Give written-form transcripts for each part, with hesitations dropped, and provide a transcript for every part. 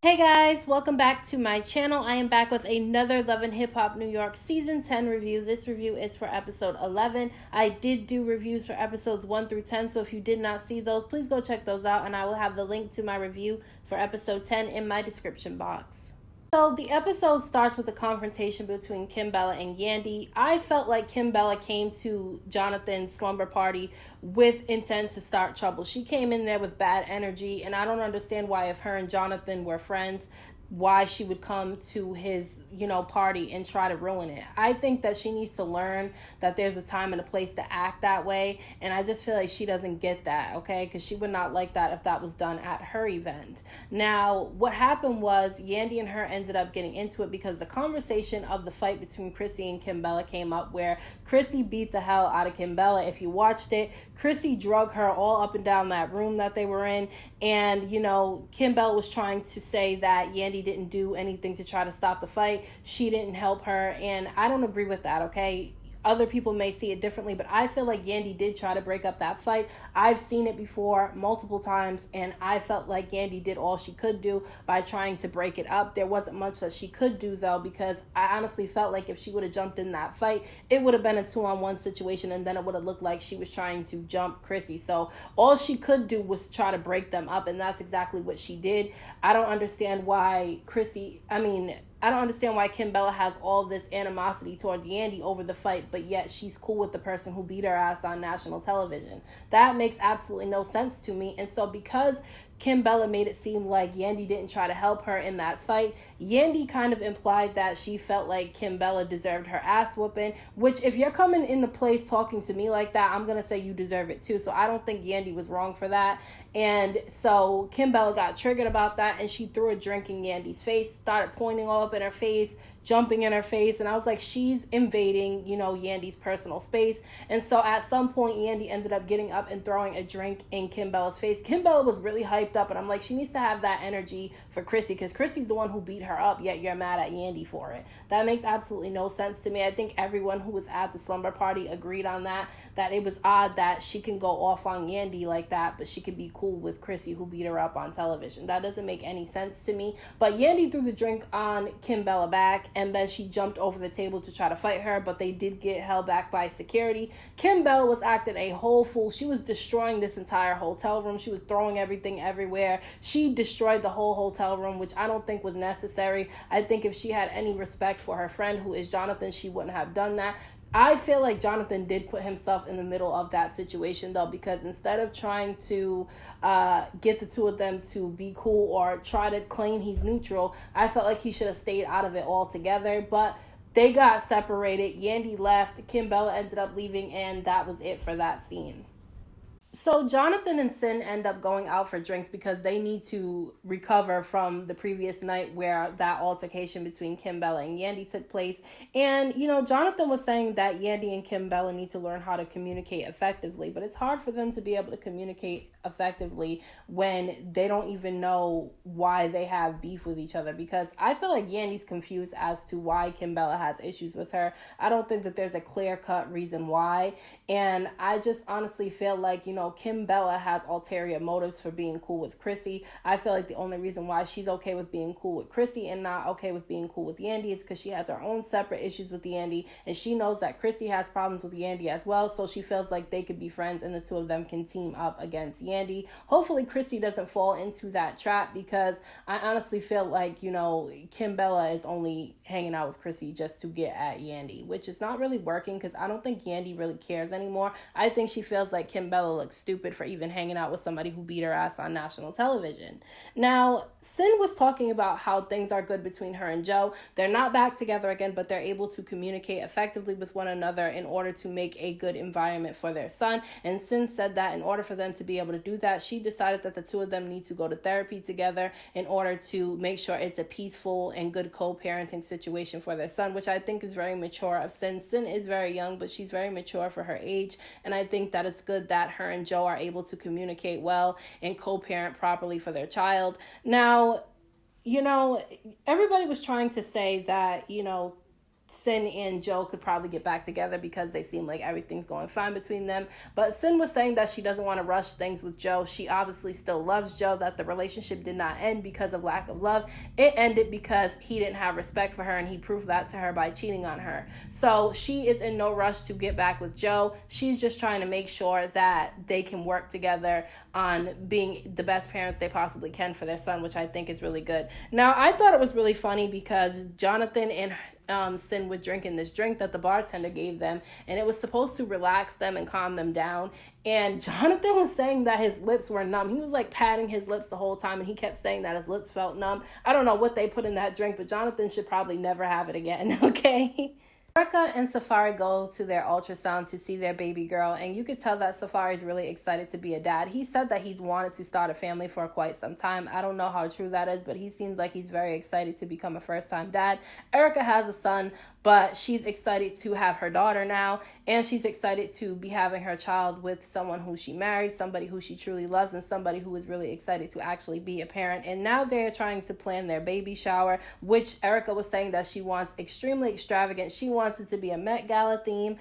Hey guys, welcome back to my channel. I am back with another Love and Hip Hop New York Season 10 review. This review is for episode 11. I did do reviews for episodes 1 through 10, so if you did not see those, please go check those out, and I will have the link to my review for episode 10 in my description box. So the episode starts with a confrontation between Kimbella and Yandy. I felt like Kimbella came to Jonathan's slumber party with intent to start trouble. She came in there with bad energy, and I don't understand why, if her and Jonathan were friends, why she would come to his, party and try to ruin it. I think that she needs to learn that there's a time and a place to act that way, and I just feel like she doesn't get that, okay? Because she would not like that if that was done at her event. Now, what happened was Yandy and her ended up getting into it because the conversation of the fight between Chrissy and Kimbella came up, where Chrissy beat the hell out of Kimbella. If you watched it, Chrissy drug her all up and down that room that they were in, and, Kimbella was trying to say that Yandy didn't do anything to try to stop the fight. She didn't help her, and I don't agree with that, okay? Other people may see it differently, but I feel like Yandy did try to break up that fight. I've seen it before multiple times, and I felt like Yandy did all she could do by trying to break it up. There wasn't much that she could do, though, because I honestly felt like if she would have jumped in that fight, it would have been a 2-on-1 situation, and then it would have looked like she was trying to jump Chrissy. So all she could do was try to break them up, and that's exactly what she did. I don't understand why Kimbella has all this animosity towards Yandy over the fight, but yet she's cool with the person who beat her ass on national television. That makes absolutely no sense to me. And so because Kimbella made it seem like Yandy didn't try to help her in that fight, Yandy kind of implied that she felt like Kimbella deserved her ass whooping, which if you're coming in the place talking to me like that, I'm going to say you deserve it too. So I don't think Yandy was wrong for that. And so Kimbella got triggered about that, and she threw a drink in Yandy's face, started pointing all up in her face, jumping in her face, and I was like, she's invading, Yandy's personal space. And so at some point, Yandy ended up getting up and throwing a drink in Kimbella's face. Kimbella was really hyped up, and I'm like, she needs to have that energy for Chrissy, because Chrissy's the one who beat her up, yet you're mad at Yandy for it. That makes absolutely no sense to me. I think everyone who was at the slumber party agreed on that it was odd that she can go off on Yandy like that, but she could be cool with Chrissy, who beat her up on television. That doesn't make any sense to me. But Yandy threw the drink on Kimbella back, and then she jumped over the table to try to fight her, but they did get held back by security. Kimbella was acting a whole fool. She was destroying this entire hotel room. She was throwing everything everywhere. She destroyed the whole hotel room, which I don't think was necessary. I think if she had any respect for her friend, who is Jonathan, she wouldn't have done that. I feel like Jonathan did put himself in the middle of that situation, though, because instead of trying to get the two of them to be cool or try to claim he's neutral, I felt like he should have stayed out of it altogether. But they got separated. Yandy left. Kimbella ended up leaving, and that was it for that scene. So Jonathan and Sin end up going out for drinks because they need to recover from the previous night where that altercation between Kimbella and Yandy took place. And, Jonathan was saying that Yandy and Kimbella need to learn how to communicate effectively, but it's hard for them to be able to communicate effectively when they don't even know why they have beef with each other, because I feel like Yandy's confused as to why Kimbella has issues with her. I don't think that there's a clear-cut reason why, and I just honestly feel like, Kimbella has ulterior motives for being cool with Chrissy. I feel like the only reason why she's okay with being cool with Chrissy and not okay with being cool with Yandy is because she has her own separate issues with Yandy, and she knows that Chrissy has problems with Yandy as well, so she feels like they could be friends and the two of them can team up against Yandy. Hopefully Chrissy doesn't fall into that trap, because I honestly feel like, Kimbella is only hanging out with Chrissy just to get at Yandy, which is not really working, because I don't think Yandy really cares anymore. I think she feels like Kimbella looks stupid for even hanging out with somebody who beat her ass on national television. Now, Sin was talking about how things are good between her and Joe. They're not back together again, but they're able to communicate effectively with one another in order to make a good environment for their son. And Sin said that in order for them to be able to do that, she decided that the two of them need to go to therapy together in order to make sure it's a peaceful and good co-parenting situation for their son, which I think is very mature of Sin. Sin is very young, but she's very mature for her age, and I think that it's good that her and Joe are able to communicate well and co-parent properly for their child. Now, everybody was trying to say that, Sin and Joe could probably get back together because they seem like everything's going fine between them. But Sin was saying that she doesn't want to rush things with Joe. She obviously still loves Joe, that the relationship did not end because of lack of love. It ended because he didn't have respect for her, and he proved that to her by cheating on her. So she is in no rush to get back with Joe. She's just trying to make sure that they can work together on being the best parents they possibly can for their son, which I think is really good. Now, I thought it was really funny because Jonathan and Sin were drinking this drink that the bartender gave them, and it was supposed to relax them and calm them down. And Jonathan was saying that his lips were numb. He was like patting his lips the whole time, and he kept saying that his lips felt numb. I don't know what they put in that drink, but Jonathan should probably never have it again, okay? Erica and Safari go to their ultrasound to see their baby girl, and you could tell that Safari is really excited to be a dad. He said that he's wanted to start a family for quite some time. I don't know how true that is, but he seems like he's very excited to become a first-time dad. Erica has a son, but she's excited to have her daughter now, and she's excited to be having her child with someone who she married, somebody who she truly loves, and somebody who is really excited to actually be a parent. And now they're trying to plan their baby shower, which Erica was saying that she wants extremely extravagant. She wants it to be a Met Gala theme,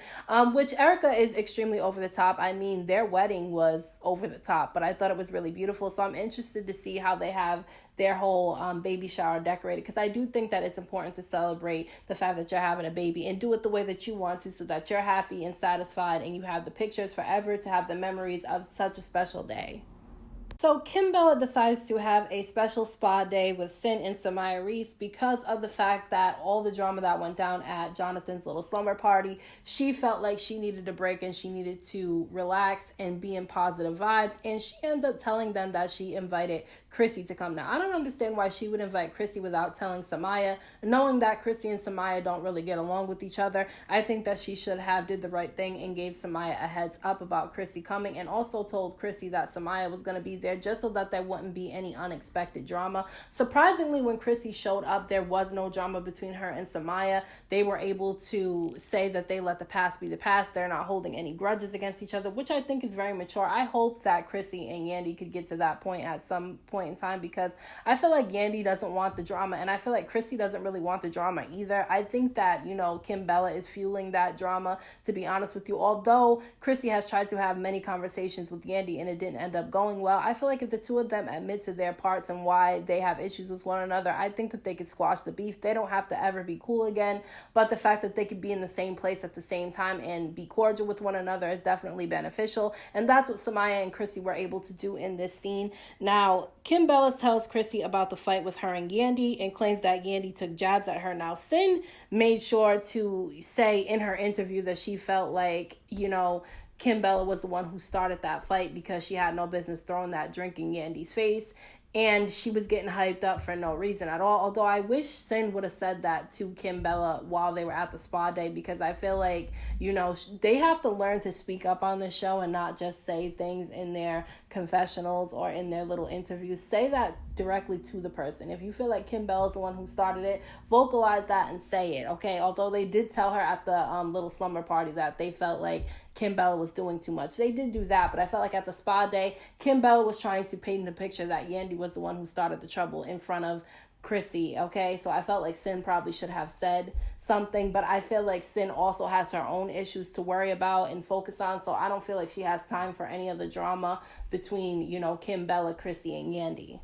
which Erica is extremely over the top. I mean, their wedding was over the top, but I thought it was really beautiful. So I'm interested to see how they have their whole baby shower decorated, because I do think that it's important to celebrate the fact that you're having a baby and do it the way that you want to, so that you're happy and satisfied and you have the pictures forever to have the memories of such a special day. So Kim Bella decides to have a special spa day with Sin and Samaya Reese because of the fact that all the drama that went down at Jonathan's little slumber party. She felt like she needed a break and she needed to relax and be in positive vibes. And she ends up telling them that she invited Chrissy to come. Now, I don't understand why she would invite Chrissy without telling Samaya, knowing that Chrissy and Samaya don't really get along with each other. I think that she should have did the right thing and gave Samaya a heads up about Chrissy coming, and also told Chrissy that Samaya was going to be there just so that there wouldn't be any unexpected drama. Surprisingly, when Chrissy showed up, there was no drama between her and Samaya. They were able to say that they let the past be the past. They're not holding any grudges against each other, which I think is very mature. I hope that Chrissy and Yandy could get to that point at some point in time, because I feel like Yandy doesn't want the drama, and I feel like Chrissy doesn't really want the drama either. I think that, Kim Bella is fueling that drama, to be honest with you. Although Chrissy has tried to have many conversations with Yandy and it didn't end up going well, I feel like if the two of them admit to their parts and why they have issues with one another, I think that they could squash the beef. They don't have to ever be cool again, but the fact that they could be in the same place at the same time and be cordial with one another is definitely beneficial, and that's what Samaya and Chrissy were able to do in this scene. Now, Kim Bella tells Chrissy about the fight with her and Yandy and claims that Yandy took jabs at her. Now, Sin made sure to say in her interview that she felt like, Kim Bella was the one who started that fight because she had no business throwing that drink in Yandy's face. And she was getting hyped up for no reason at all. Although I wish Sin would have said that to Kim Bella while they were at the spa day, because I feel like, they have to learn to speak up on this show and not just say things in their confessionals or in their little interviews. Say that directly to the person. If you feel like Kim Bella's the one who started it, vocalize that and say it, okay? Although they did tell her at the little slumber party that they felt like Kim Bella was doing too much. They did do that, but I felt like at the spa day, Kim Bella was trying to paint the picture that Yandy was the one who started the trouble in front of Chrissy, okay? So I felt like Sin probably should have said something, but I feel like Sin also has her own issues to worry about and focus on, so I don't feel like she has time for any of the drama between, Kim Bella, Chrissy, and Yandy.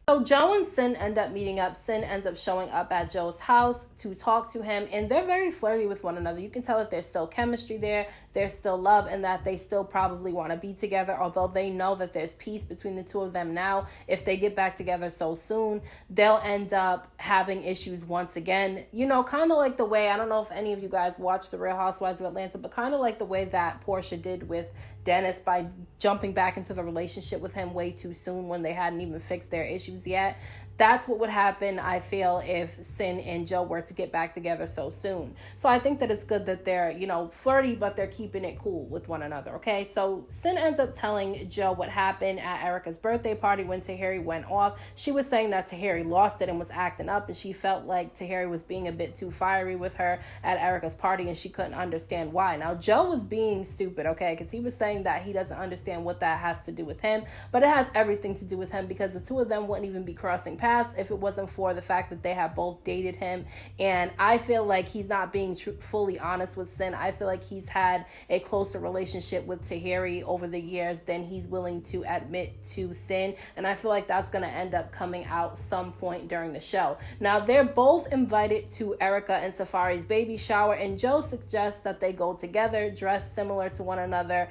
So Joe and Sin end up meeting up. Sin ends up showing up at Joe's house to talk to him, and they're very flirty with one another. You can tell that there's still chemistry there, there's still love, and that they still probably want to be together, although they know that there's peace between the two of them now. If they get back together so soon, they'll end up having issues once again. Kind of like the way, I don't know if any of you guys watched The Real Housewives of Atlanta, but kind of like the way that Portia did with Dennis by jumping back into the relationship with him way too soon when they hadn't even fixed their issues yet. That's what would happen, I feel, if Sin and Joe were to get back together so soon. So I think that it's good that they're, flirty, but they're keeping it cool with one another, okay? So Sin ends up telling Joe what happened at Erica's birthday party when Tahiri went off. She was saying that Tahiri lost it and was acting up, and she felt like Tahiri was being a bit too fiery with her at Erica's party, and she couldn't understand why. Now, Joe was being stupid, okay? Because he was saying that he doesn't understand what that has to do with him, but it has everything to do with him, because the two of them wouldn't even be crossing paths paths if it wasn't for the fact that they have both dated him. And I feel like he's not being fully honest with Sin. I feel like he's had a closer relationship with Tahiri over the years than he's willing to admit to Sin. And I feel like that's going to end up coming out some point during the show. Now, they're both invited to Erica and Safari's baby shower, and Joe suggests that they go together, dressed similar to one another.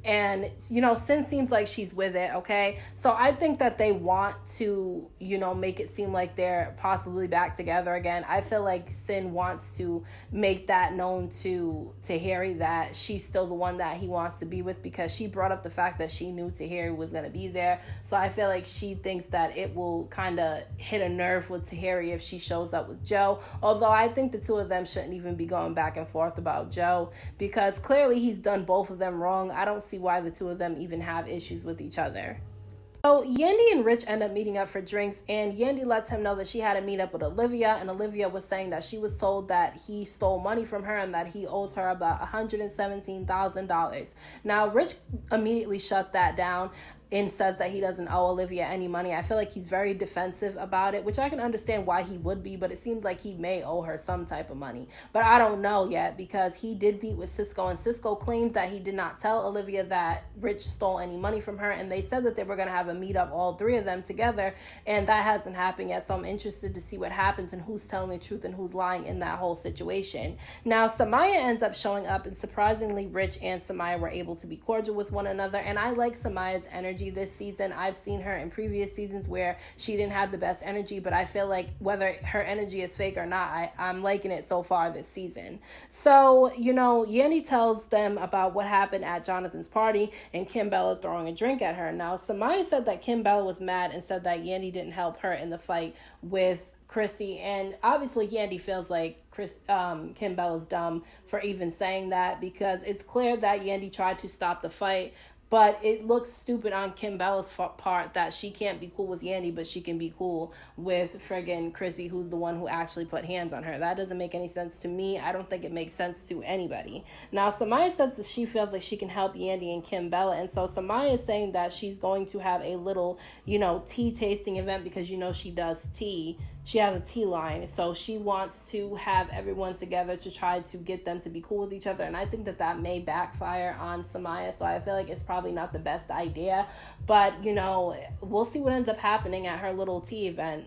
And, you know, Sin seems like she's with it, okay? So I think that they want to, you know, make it seem like they're possibly back together again. I feel like Sin wants to make that known to Tahiri that she's still the one that he wants to be with, because she brought up the fact that she knew Tahiri was going to be there. So I feel like she thinks that it will kind of hit a nerve with Tahiri if she shows up with Joe. Although I think the two of them shouldn't even be going back and forth about Joe, because clearly he's done both of them wrong. I don't see why the two of them even have issues with each other. So Yandy and Rich end up meeting up for drinks, and Yandy lets him know that she had a meet up with Olivia, and Olivia was saying that she was told that he stole money from her and that he owes her about $117,000. Now Rich immediately shut that down and says that he doesn't owe Olivia any money. I feel like he's very defensive about it, which I can understand why he would be, but it seems like he may owe her some type of money. But I don't know yet, because he did meet with Cisco, and Cisco claims that he did not tell Olivia that Rich stole any money from her, and they said that they were going to have a meetup, all three of them together, and that hasn't happened yet. So I'm interested to see what happens and who's telling the truth and who's lying in that whole situation. Now, Samaya ends up showing up, and surprisingly, Rich and Samaya were able to be cordial with one another, and I like Samaya's energy this season. I've seen her in previous seasons where she didn't have the best energy, but I feel like whether her energy is fake or not, I'm liking it so far this season. So, you know, Yandy tells them about what happened at Jonathan's party and Kim Bella throwing a drink at her. Now, Samaya said that Kim Bella was mad and said that Yandy didn't help her in the fight with Chrissy, and obviously Yandy feels like Kim Bella's dumb for even saying that, because it's clear that Yandy tried to stop the fight. But it looks stupid on Kim Bella's part that she can't be cool with Yandy, but she can be cool with friggin' Chrissy, who's the one who actually put hands on her. That doesn't make any sense to me. I don't think it makes sense to anybody. Now, Samaya says that she feels like she can help Yandy and Kim Bella. And so Samaya is saying that she's going to have a little, you know, tea tasting event, because, you know, she does tea. She has a tea line, so she wants to have everyone together to try to get them to be cool with each other, and I think that that may backfire on Samaya, so I feel like it's probably not the best idea, but, you know, we'll see what ends up happening at her little tea event.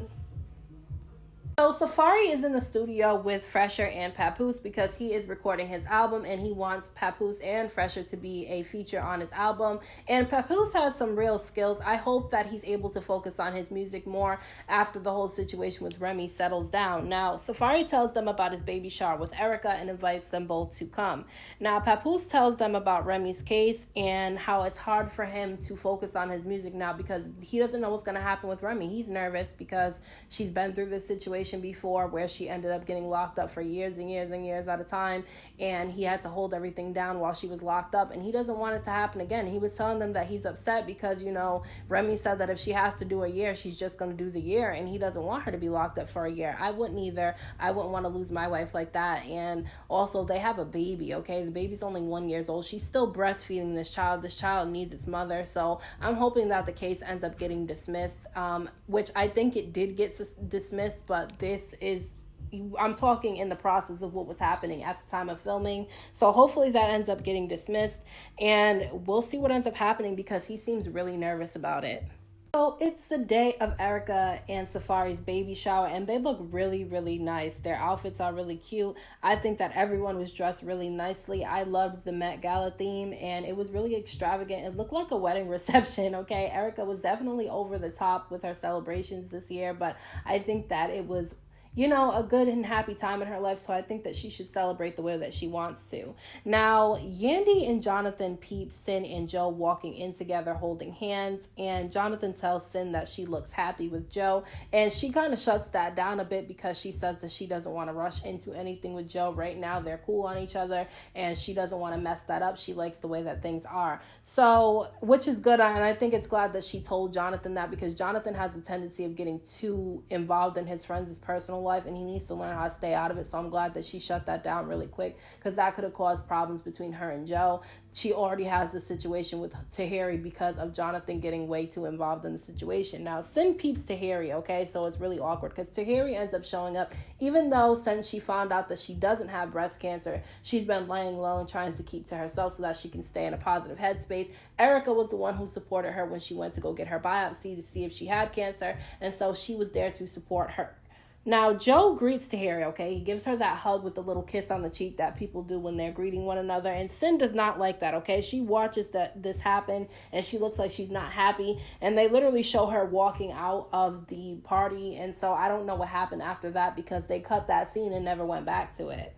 So Safari is in the studio with Fresher and Papoose because he is recording his album, and he wants Papoose and Fresher to be a feature on his album. And Papoose has some real skills. I hope that he's able to focus on his music more after the whole situation with Remy settles down. Now, Safari tells them about his baby shower with Erica and invites them both to come. Now, Papoose tells them about Remy's case and how it's hard for him to focus on his music now because he doesn't know what's going to happen with Remy. He's nervous because she's been through this situation before where she ended up getting locked up for years and years and years at a time, and he had to hold everything down while she was locked up, and he doesn't want it to happen again. He was telling them that he's upset because, you know, Remy said that if she has to do a year, she's just going to do the year, and he doesn't want her to be locked up for a year. I wouldn't either. I wouldn't want to lose my wife like that. And also, they have a baby, okay? The baby's only 1 year old. She's still breastfeeding this child. This child needs its mother. So I'm hoping that the case ends up getting dismissed, which I think it did get dismissed, but this is, I'm talking in the process of what was happening at the time of filming. So hopefully that ends up getting dismissed, and we'll see what ends up happening because he seems really nervous about it. So it's the day of Erica and Safari's baby shower, and they look really, really nice. Their outfits are really cute. I think that everyone was dressed really nicely. I loved the Met Gala theme, and it was really extravagant. It looked like a wedding reception, okay? Erica was definitely over the top with her celebrations this year, but I think that it was, you know, a good and happy time in her life, so I think that she should celebrate the way that she wants to. Now, Yandy and Jonathan peep Sin and Joe walking in together holding hands, and Jonathan tells Sin that she looks happy with Joe, and she kind of shuts that down a bit because she says that she doesn't want to rush into anything with Joe right now. They're cool on each other, and she doesn't want to mess that up. She likes the way that things are. So, which is good, and I think it's glad that she told Jonathan that, because Jonathan has a tendency of getting too involved in his friends' personal personal life, and he needs to learn how to stay out of it. So I'm glad that she shut that down really quick, because that could have caused problems between her and Joe. She already has the situation with Tahiri because of Jonathan getting way too involved in the situation. Now, Sin peeps Tahiri, okay? So it's really awkward because Tahiri ends up showing up, even though since she found out that she doesn't have breast cancer, she's been laying low and trying to keep to herself so that she can stay in a positive headspace. Erica was the one who supported her when she went to go get her biopsy to see if she had cancer, and so she was there to support her. Now, Joe greets Tahiri, okay? He gives her that hug with the little kiss on the cheek that people do when they're greeting one another. And Sin does not like that, okay? She watches this happen, and she looks like she's not happy. And they literally show her walking out of the party. And so I don't know what happened after that, because they cut that scene and never went back to it.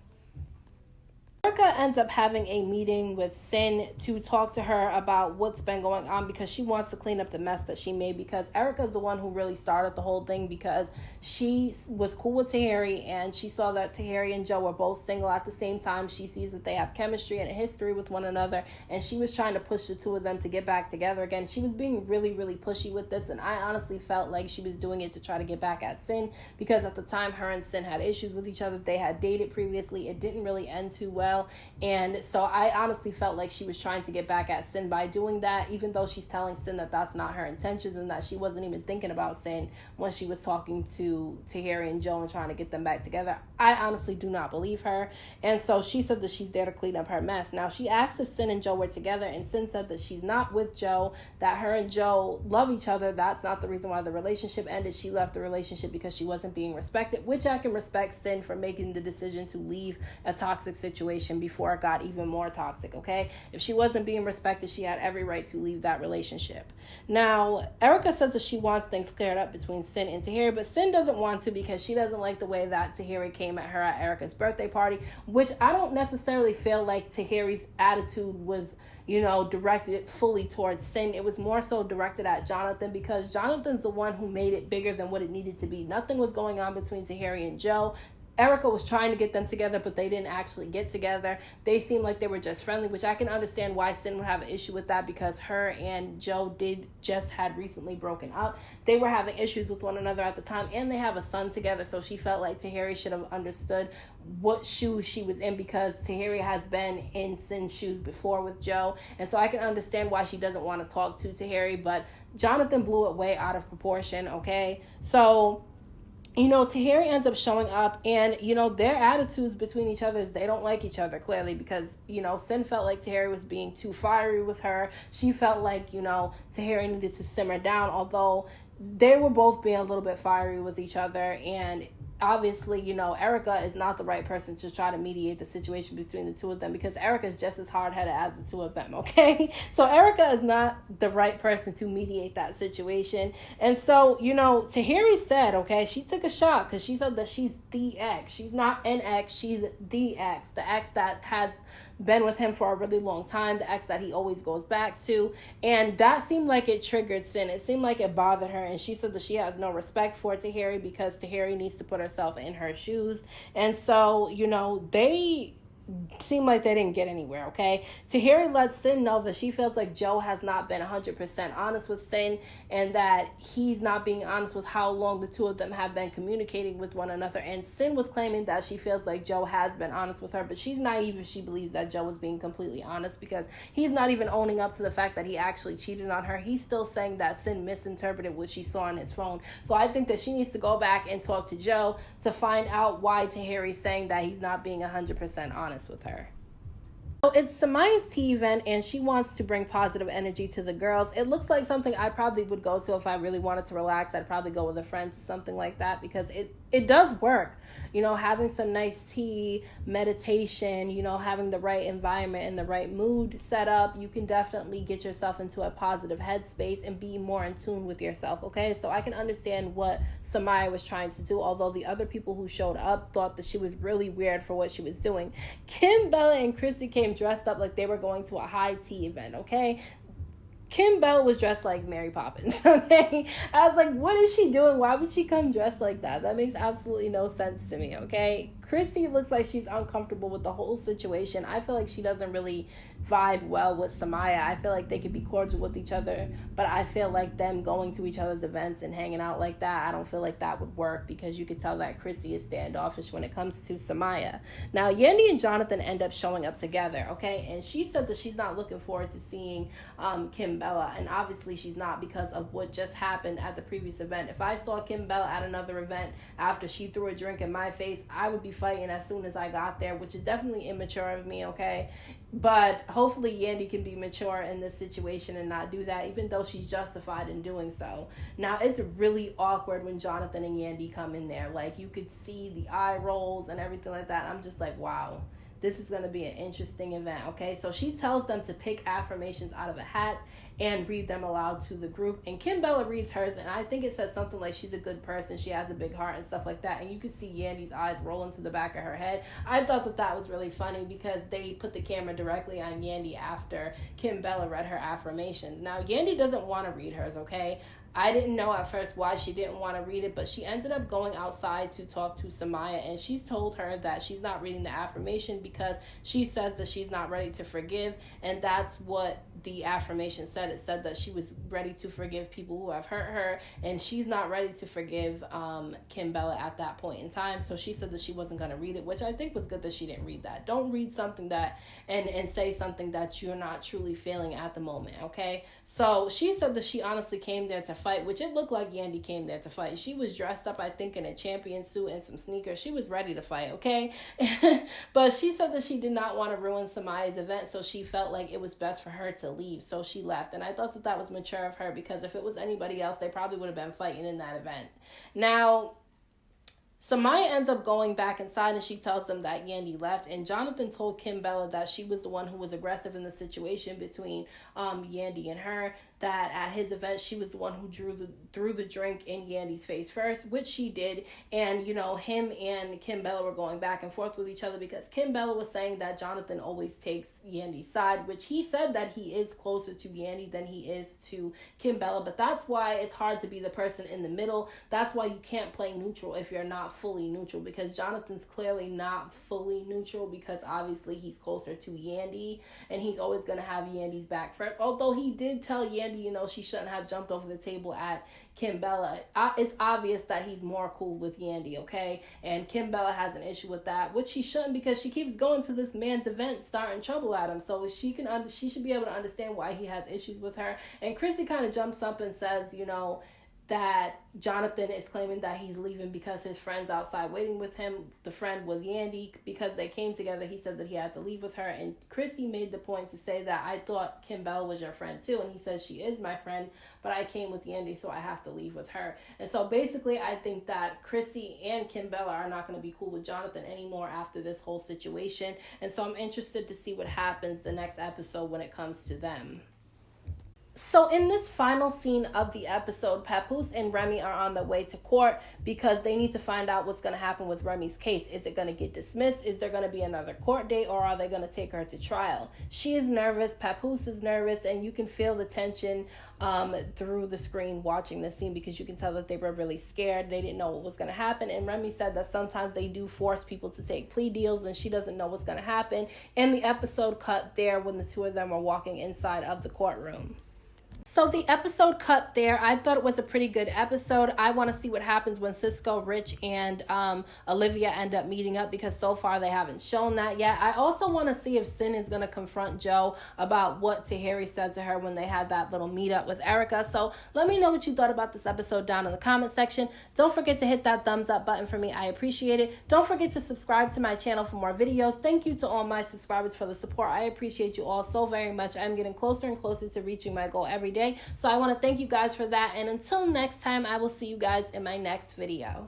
Erica ends up having a meeting with Sin to talk to her about what's been going on, because she wants to clean up the mess that she made, because Erica's the one who really started the whole thing, because she was cool with Tahiri and she saw that Tahiri and Joe were both single at the same time. She sees that they have chemistry and a history with one another, and she was trying to push the two of them to get back together again. She was being really, really pushy with this, and I honestly felt like she was doing it to try to get back at Sin, because at the time her and Sin had issues with each other. They had dated previously. It didn't really end too well. And so I honestly felt like she was trying to get back at Sin by doing that, even though she's telling Sin that that's not her intentions and that she wasn't even thinking about Sin when she was talking to Tahiri and Joe and trying to get them back together. I honestly do not believe her. And so she said that she's there to clean up her mess. Now, she asked if Sin and Joe were together, and Sin said that she's not with Joe, that her and Joe love each other. That's not the reason why the relationship ended. She left the relationship because she wasn't being respected, which I can respect Sin for making the decision to leave a toxic situation before it got even more toxic, okay? If she wasn't being respected, she had every right to leave that relationship. Now, Erica says that she wants things cleared up between Sin and Tahiri, but Sin doesn't want to, because she doesn't like the way that Tahiri came at her at Erica's birthday party, which I don't necessarily feel like Tahiri's attitude was, directed fully towards Sin. It was more so directed at Jonathan, because Jonathan's the one who made it bigger than what it needed to be. Nothing was going on between Tahiri and Joe. Erica was trying to get them together, but they didn't actually get together. They seemed like they were just friendly, which I can understand why Sin would have an issue with that, because her and Joe had recently broken up. They were having issues with one another at the time, and they have a son together, so she felt like Tahiri should have understood what shoes she was in, because Tahiri has been in Sin's shoes before with Joe, and so I can understand why she doesn't want to talk to Tahiri, but Jonathan blew it way out of proportion, okay? So Tahiri ends up showing up, and, their attitudes between each other is they don't like each other, clearly, because, Sin felt like Tahiri was being too fiery with her. She felt like, Tahiri needed to simmer down, although they were both being a little bit fiery with each other, and obviously, Erica is not the right person to try to mediate the situation between the two of them, because Erica is just as hard-headed as the two of them, okay? So Erica is not the right person to mediate that situation. And so, Tahiri said, okay, she took a shot, because she said that she's the ex. She's not an ex, she's the ex that has been with him for a really long time, the ex that he always goes back to. And that seemed like it triggered Sin. It seemed like it bothered her, and she said that she has no respect for Tahiri, because Tahiri needs to put herself in her shoes. And so, they seemed like they didn't get anywhere, okay? Tahiri lets Sin know that she feels like Joe has not been 100% honest with Sin, and that he's not being honest with how long the two of them have been communicating with one another. And Sin was claiming that she feels like Joe has been honest with her, but she's naive if she believes that Joe is being completely honest, because he's not even owning up to the fact that he actually cheated on her. He's still saying that Sin misinterpreted what she saw on his phone. So I think that she needs to go back and talk to Joe to find out why Tahiri's saying that he's not being 100% honest with her. So it's Samaya's tea event, and she wants to bring positive energy to the girls. It looks like something I probably would go to if I really wanted to relax. I'd probably go with a friend to something like that, because it does work. Having some nice tea, meditation, having the right environment and the right mood set up, you can definitely get yourself into a positive headspace and be more in tune with yourself, okay? So I can understand what Samaya was trying to do, although the other people who showed up thought that she was really weird for what she was doing. Kim, Bella, and Christy came dressed up like they were going to a high tea event, okay? Kim Bella was dressed like Mary Poppins, okay? I was like, what is she doing? Why would she come dressed like that? That makes absolutely no sense to me, okay? Chrissy looks like she's uncomfortable with the whole situation. I feel like she doesn't really vibe well with Samaya. I feel like they could be cordial with each other, but I feel like them going to each other's events and hanging out like that, I don't feel like that would work, because you could tell that Chrissy is standoffish when it comes to Samaya. Now, Yandy and Jonathan end up showing up together, okay? And she said that she's not looking forward to seeing Kim Bella, and obviously she's not, because of what just happened at the previous event. If I saw Kim Bella at another event after she threw a drink in my face, I would be fighting as soon as I got there, which is definitely immature of me, okay? But hopefully Yandy can be mature in this situation and not do that, even though she's justified in doing so. Now, it's really awkward when Jonathan and Yandy come in there. Like, you could see the eye rolls and everything like that. I'm just like, wow, this is going to be an interesting event, okay? So she tells them to pick affirmations out of a hat and read them aloud to the group. And Kim Bella reads hers, and I think it says something like she's a good person, she has a big heart and stuff like that. And you can see Yandy's eyes roll into the back of her head. I thought that that was really funny, because they put the camera directly on Yandy after Kim Bella read her affirmations. Now, Yandy doesn't want to read hers, okay? I didn't know at first why she didn't want to read it, but she ended up going outside to talk to Samaya, and she's told her that she's not reading the affirmation because she says that she's not ready to forgive, and that's what the affirmation said. It said that she was ready to forgive people who have hurt her, and she's not ready to forgive Kim Bella at that point in time. So she said that she wasn't going to read it, which I think was good that she didn't read that. Don't read something that and say something that you're not truly feeling at the moment, okay? So she said that she honestly came there to fight, which it looked like Yandy came there to fight. She was dressed up, I think, in a champion suit and some sneakers. She was ready to fight, okay? But she said that she did not want to ruin Samaya's event, so she felt like it was best for her to leave, so she left. And I thought that that was mature of her, because if it was anybody else, they probably would have been fighting in that event. Now, Samaya ends up going back inside, and she tells them that Yandy left, and Jonathan told Kim Bella that she was the one who was aggressive in the situation between Yandy and her, that at his event she was the one who threw the drink in Yandy's face first, which she did. And you know, him and Kim Bella were going back and forth with each other, because Kim Bella was saying that Jonathan always takes Yandy's side, which he said that he is closer to Yandy than he is to Kim Bella, but that's why it's hard to be the person in the middle. That's why you can't play neutral if you're not fully neutral, because Jonathan's clearly not fully neutral, because obviously he's closer to Yandy and he's always going to have Yandy's back first, although he did tell Yandy, you know, she shouldn't have jumped over the table at Kim Bella. It's obvious that he's more cool with Yandy, okay? And Kim Bella has an issue with that, which she shouldn't, because she keeps going to this man's event starting trouble at him. So she should be able to understand why he has issues with her. And Chrissy kind of jumps up and says, you know, that Jonathan is claiming that he's leaving because his friend's outside waiting with him. The friend was Yandy. Because they came together, he said that he had to leave with her. And Chrissy made the point to say that I thought Kim Bella was your friend too. And he says, she is my friend, but I came with Yandy, so I have to leave with her. And so basically, I think that Chrissy and Kim Bella are not going to be cool with Jonathan anymore after this whole situation. And so I'm interested to see what happens the next episode when it comes to them. So in this final scene of the episode, Papoose and Remy are on their way to court, because they need to find out what's going to happen with Remy's case. Is it going to get dismissed? Is there going to be another court date, or are they going to take her to trial? She is nervous. Papoose is nervous, and you can feel the tension through the screen watching this scene, because you can tell that they were really scared. They didn't know what was going to happen. And Remy said that sometimes they do force people to take plea deals, and she doesn't know what's going to happen. And the episode cut there when the two of them are walking inside of the courtroom. So the episode cut there. I thought it was a pretty good episode. I want to see what happens when Cisco, Rich, and Olivia end up meeting up, because so far they haven't shown that yet. I also want to see if Sin is going to confront Joe about what Tahiri said to her when they had that little meetup with Erica. So let me know what you thought about this episode down in the comment section. Don't forget to hit that thumbs up button for me. I appreciate it. Don't forget to subscribe to my channel for more videos. Thank you to all my subscribers for the support. I appreciate you all so very much. I'm getting closer and closer to reaching my goal every day. So I want to thank you guys for that. And until next time, I will see you guys in my next video.